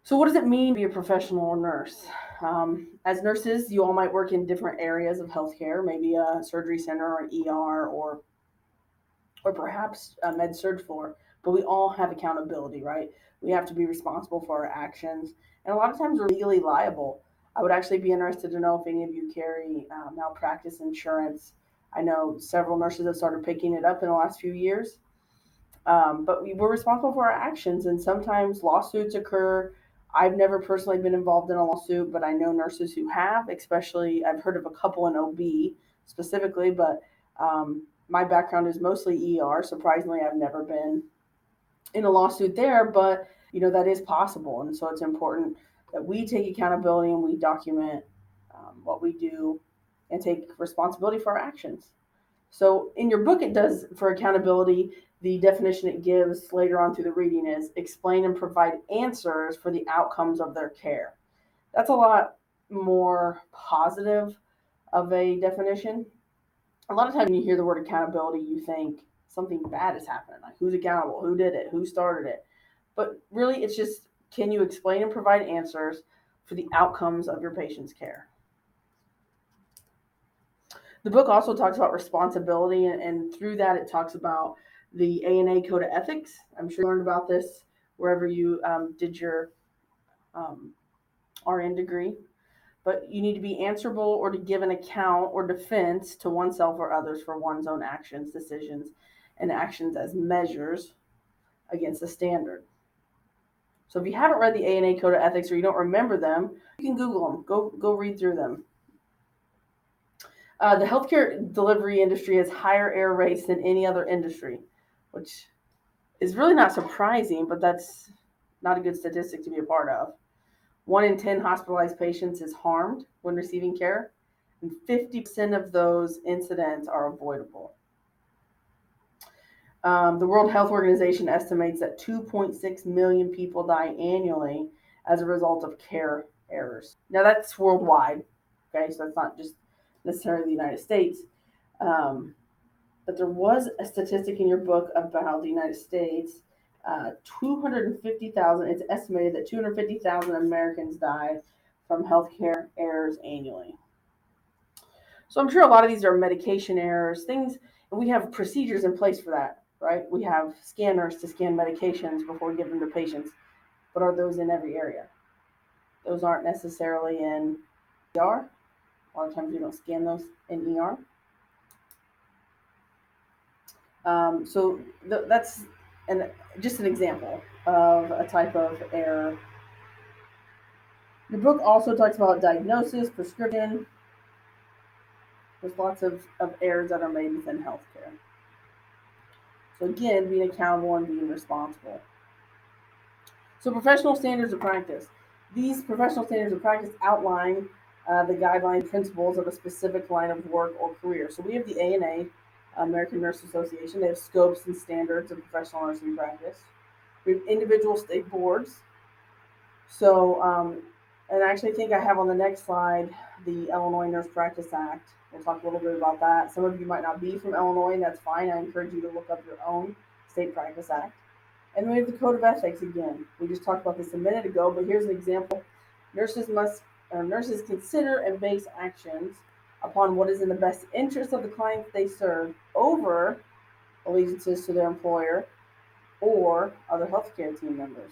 So what does it mean to be a professional nurse? As nurses, you all might work in different areas of healthcare, maybe a surgery center or an ER or perhaps a med surg floor, but we all have accountability, right? We have to be responsible for our actions, and a lot of times we're legally liable. I would actually be interested to know if any of you carry malpractice insurance. I know several nurses have started picking it up in the last few years, but we're responsible for our actions, and sometimes lawsuits occur. I've never personally been involved in a lawsuit, but I know nurses who have, especially I've heard of a couple in OB specifically, but my background is mostly ER. Surprisingly, I've never been in a lawsuit there, but that is possible. And so it's important that we take accountability and we document what we do and take responsibility for our actions. So in your book, it does, for accountability, the definition it gives later on through the reading is explain and provide answers for the outcomes of their care. That's a lot more positive of a definition. A lot of times when you hear the word accountability, you think something bad is happening, like who's accountable, who did it, who started it. But really, it's just, can you explain and provide answers for the outcomes of your patient's care? The book also talks about responsibility, and through that it talks about the ANA Code of Ethics. I'm sure you learned about this wherever you did your RN degree. But you need to be answerable or to give an account or defense to oneself or others for one's own actions, decisions, and actions as measures against the standard. So if you haven't read the ANA Code of Ethics or you don't remember them, you can Google them. Go read through them. The healthcare delivery industry has higher error rates than any other industry, which is really not surprising, but that's not a good statistic to be a part of. 1 in 10 hospitalized patients is harmed when receiving care, and 50% of those incidents are avoidable. The World Health Organization estimates that 2.6 million people die annually as a result of care errors. Now that's worldwide, okay? So that's not just necessarily the United States. But there was a statistic in your book about the United States. 250,000, it's estimated that 250,000 Americans die from healthcare errors annually. So I'm sure a lot of these are medication errors, things, and we have procedures in place for that, right? We have scanners to scan medications before we give them to patients, but are those in every area? Those aren't necessarily in ER. A lot of times we don't scan those in ER. So that's just an example of a type of error. The book also talks about diagnosis, prescription. There's lots of errors that are made within healthcare. So again, being accountable and being responsible. So professional standards of practice. These professional standards of practice outline the guideline principles of a specific line of work or career. So we have the ANA, American Nurse Association. They have scopes and standards of professional nursing practice. We have individual state boards. So, and I actually think I have on the next slide the Illinois Nurse Practice Act. We'll talk a little bit about that. Some of you might not be from Illinois, and that's fine. I encourage you to look up your own state practice act. And then we have the Code of Ethics again. We just talked about this a minute ago, but here's an example. Nurses consider and base actions upon what is in the best interest of the clients they serve over allegiances to their employer or other healthcare team members.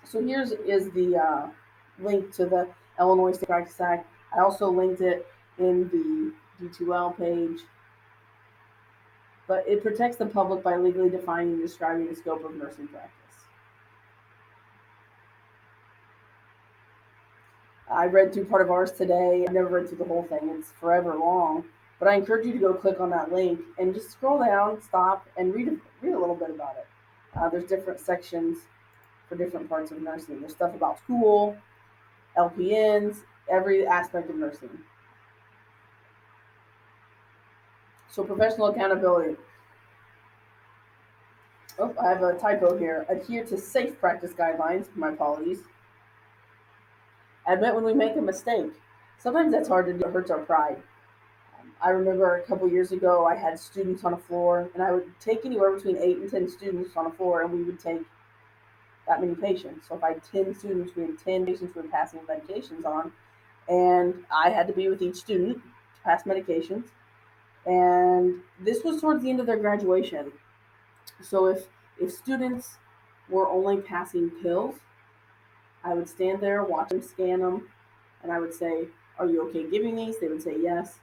So here's the link to the Illinois State Practice Act. I also linked it in the D2L page. But it protects the public by legally defining and describing the scope of nursing practice. I read through part of ours today. I've never read through the whole thing. It's forever long. But I encourage you to go click on that link and just scroll down, stop, and read a little bit about it. There's different sections for different parts of nursing. There's stuff about school, LPNs, every aspect of nursing. So professional accountability. Oh, I have a typo here. Adhere to safe practice guidelines. My apologies. Admit when we make a mistake. Sometimes that's hard to do. It hurts our pride. I remember a couple years ago, I had students on a floor, and I would take anywhere between 8 and 10 students on a floor, and we would take that many patients. So if I had 10 students, we had 10 patients we were passing medications on, and I had to be with each student to pass medications. And this was towards the end of their graduation. So if students were only passing pills, I would stand there, watch them, scan them, and I would say, "Are you okay giving these?" They would say yes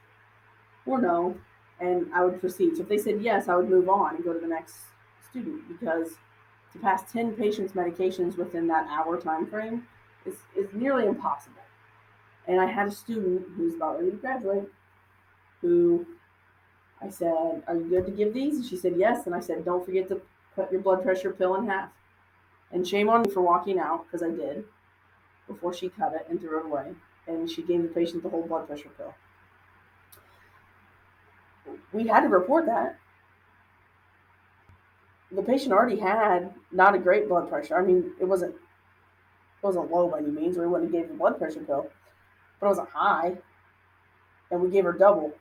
or no, and I would proceed. So if they said yes, I would move on and go to the next student, because to pass 10 patients' medications within that hour time frame is nearly impossible. And I had a student who's about ready to graduate who I said, "Are you good to give these?" And she said yes. And I said, "Don't forget to cut your blood pressure pill in half." And shame on me for walking out, because I did, before she cut it and threw it away. And she gave the patient the whole blood pressure pill. We had to report that. The patient already had not a great blood pressure. I mean, it wasn't low by any means, or we wouldn't have gave the blood pressure pill, but it wasn't high, and we gave her double.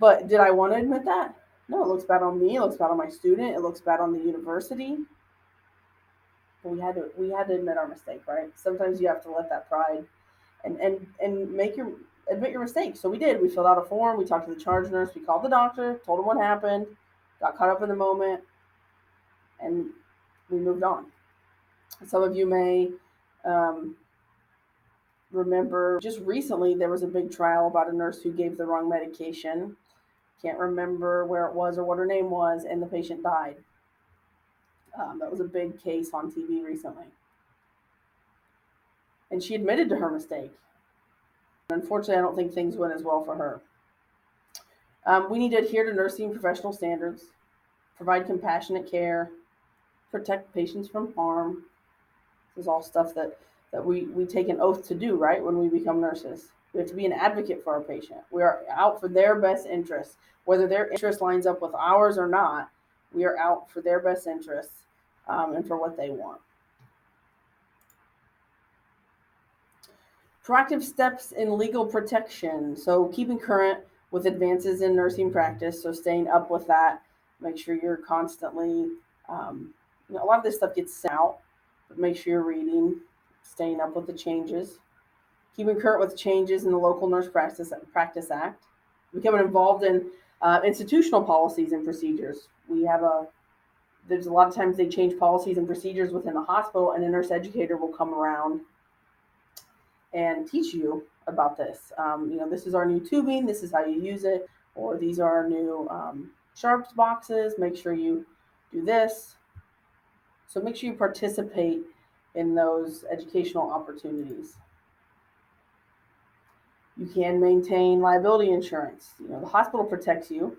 But did I want to admit that? No, it looks bad on me. It looks bad on my student. It looks bad on the university. But we had to admit our mistake, right? Sometimes you have to let that pride and admit your mistake. So we did. We filled out a form. We talked to the charge nurse. We called the doctor, told him what happened, got caught up in the moment, and we moved on. Some of you may um, remember just recently there was a big trial about a nurse who gave the wrong medication. Can't remember where it was or what her name was, and the patient died. That was a big case on TV recently. And she admitted to her mistake. Unfortunately, I don't think things went as well for her. We need to adhere to nursing professional standards, provide compassionate care, protect patients from harm. This is all stuff that we take an oath to do, right, when we become nurses. We have to be an advocate for our patient. We are out for their best interests. Whether their interest lines up with ours or not, we are out for their best interests and for what they want. Proactive steps in legal protection. So keeping current with advances in nursing practice. So staying up with that. Make sure you're constantly, a lot of this stuff gets sent out, but make sure you're reading, staying up with the changes. Keeping current with changes in the local nurse practice act. Becoming involved in institutional policies and procedures. There's a lot of times they change policies and procedures within the hospital, and a nurse educator will come around and teach you about this. This is our new tubing, this is how you use it, or these are our new sharps boxes, make sure you do this. So make sure you participate in those educational opportunities. You can maintain liability insurance. The hospital protects you,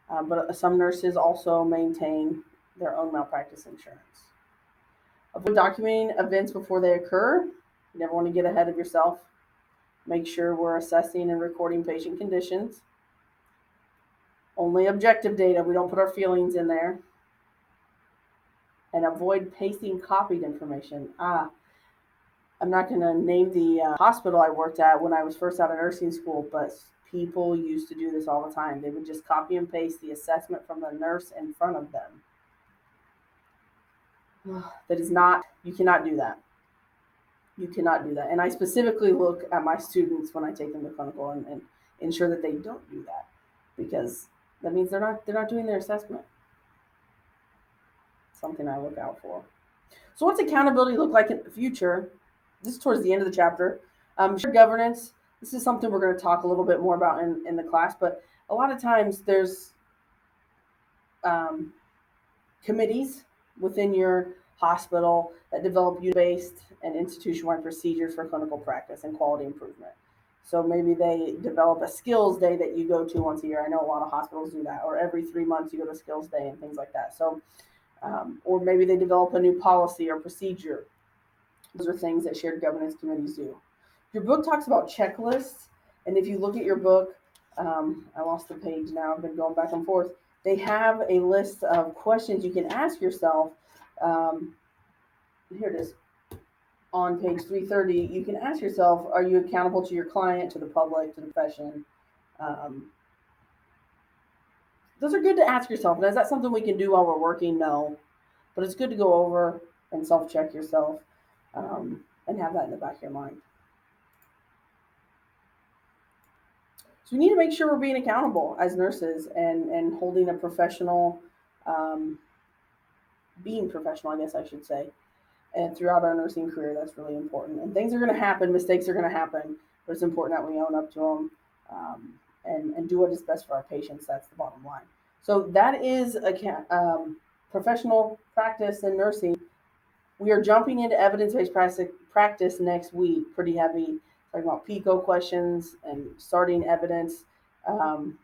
but some nurses also maintain their own malpractice insurance. Avoid documenting events before they occur. You never want to get ahead of yourself. Make sure we're assessing and recording patient conditions. Only objective data. We don't put our feelings in there. And avoid pasting copied information. I'm not going to name the hospital I worked at when I was first out of nursing school, but people used to do this all the time. They would just copy and paste the assessment from the nurse in front of them. You cannot do that. You cannot do that. And I specifically look at my students when I take them to clinical and ensure that they don't do that, because that means they're not doing their assessment. Something I look out for. So what's accountability look like in the future? This is towards the end of the chapter. Shared governance. This is something we're going to talk a little bit more about in the class, but a lot of times there's committees within your hospital that develop unit-based and institution-wide procedures for clinical practice and quality improvement. So maybe they develop a skills day that you go to once a year. I know a lot of hospitals do that, or every 3 months you go to skills day and things like that. So, or maybe they develop a new policy or procedure. Those are things that shared governance committees do. Your book talks about checklists, and if you look at your book, I lost the page now. I've been going back and forth. They have a list of questions you can ask yourself. Here it is. on page 330, you can ask yourself, are you accountable to your client, to the public, to the profession? Um, those are good to ask yourself. And is that something we can do while we're working? No. But it's good to go over and self check yourself, and have that in the back of your mind. So we need to make sure we're being accountable as nurses and holding a professional, um, being professional, I guess I should say. And throughout our nursing career, that's really important. And things are going to happen, mistakes are going to happen, but it's important that we own up to them, and do what is best for our patients. That's the bottom line. So that is professional practice in nursing. We are jumping into evidence-based practice next week, pretty heavy, talking about PICO questions and starting evidence. Um,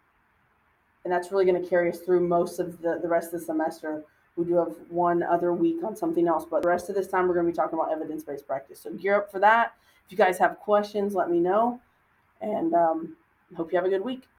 and that's really going to carry us through most of the rest of the semester. We do have one other week on something else, but the rest of this time we're going to be talking about evidence-based practice. So gear up for that. If you guys have questions, let me know, and hope you have a good week.